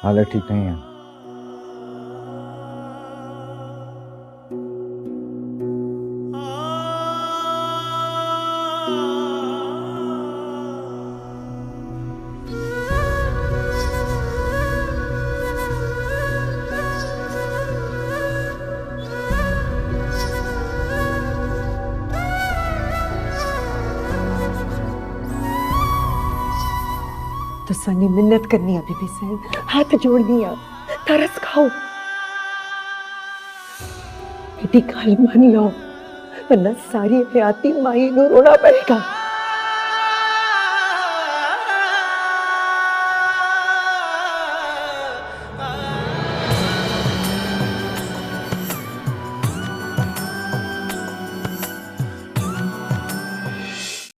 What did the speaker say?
हाले ठीक नहीं है। तो सनी मिन्नत करनी है बीबी से, हाथ जोड़नी है, तरस खाओ, बेटी गल मान लो, वरना सारी हयाती माई नू रोना पड़ेगा।